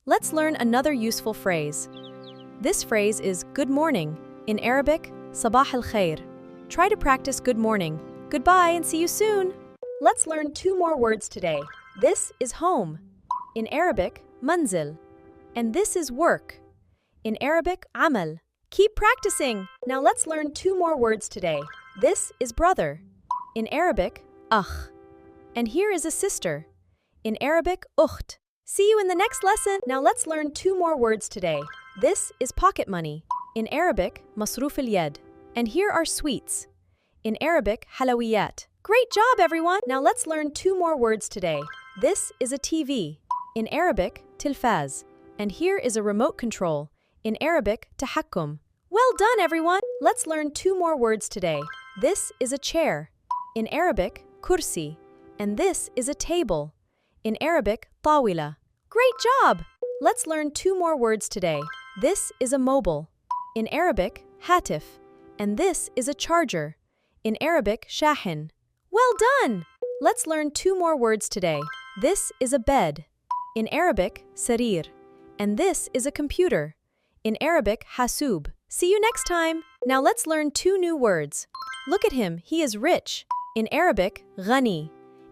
let's learn another useful phrase. This phrase is good morning. In Arabic, sabah al-khair. Try to practice good morning. Goodbye and see you soon. Let's learn 2 more words today. This is home. In Arabic, manzil. And this is work. In Arabic, amal. Keep practicing. Now let's learn 2 more words today. This is brother. In Arabic, akh. And here is a sister. In Arabic, ukht. See you in the next lesson. Now let's learn 2 more words today. This is pocket money. In Arabic, masruf al-yad. And here are sweets. In Arabic, halawiyat. Great job, everyone! Now let's learn 2 more words today. This is a TV. In Arabic, tilfaz. And here is a remote control. In Arabic, tahakkum. Well done, everyone! Let's learn 2 more words today. This is a chair. In Arabic, kursi. And this is a table. In Arabic, tawila. Great job! Let's learn 2 more words today. This is a mobile. In Arabic, hatif. And this is a charger. In Arabic, shahin. Well done! Let's learn 2 more words today. This is a bed. In Arabic, sarir. And this is a computer. In Arabic, hasub. See you next time! Now let's learn 2 new words. Look at him, he is rich. In Arabic, ghani.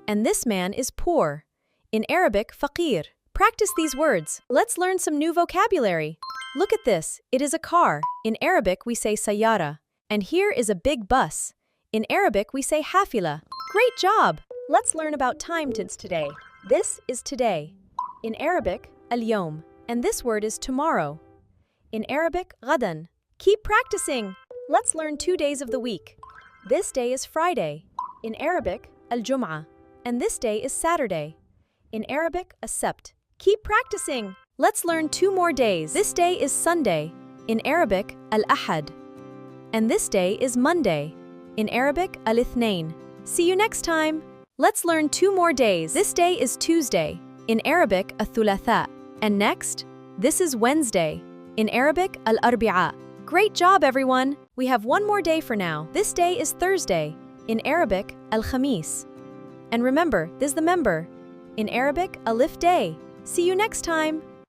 And this man is poor. In Arabic, faqir. Practice these words. Let's learn some new vocabulary. Look at this, it is a car. In Arabic, we say sayyara. And here is a big bus. In Arabic, we say hafila. Great job! Let's learn about time tense today. This is today. In Arabic, al-yawm. And this word is tomorrow. In Arabic, ghadan. Keep practicing! Let's learn 2 days of the week. This day is Friday. In Arabic, al-jum'ah. And this day is Saturday. In Arabic, as-sabt. Keep practicing! Let's learn 2 more days. This day is Sunday. In Arabic, al-ahad. And this day is Monday. In Arabic, al-ithnain. See you next time! Let's learn 2 more days. This day is Tuesday. In Arabic, al-thulatha. And next, this is Wednesday. In Arabic, al-arbi'a. Great job, everyone! We have 1 more day for now. This day is Thursday. In Arabic, al-khamis. And remember, this is the member. In Arabic, alif day. See you next time!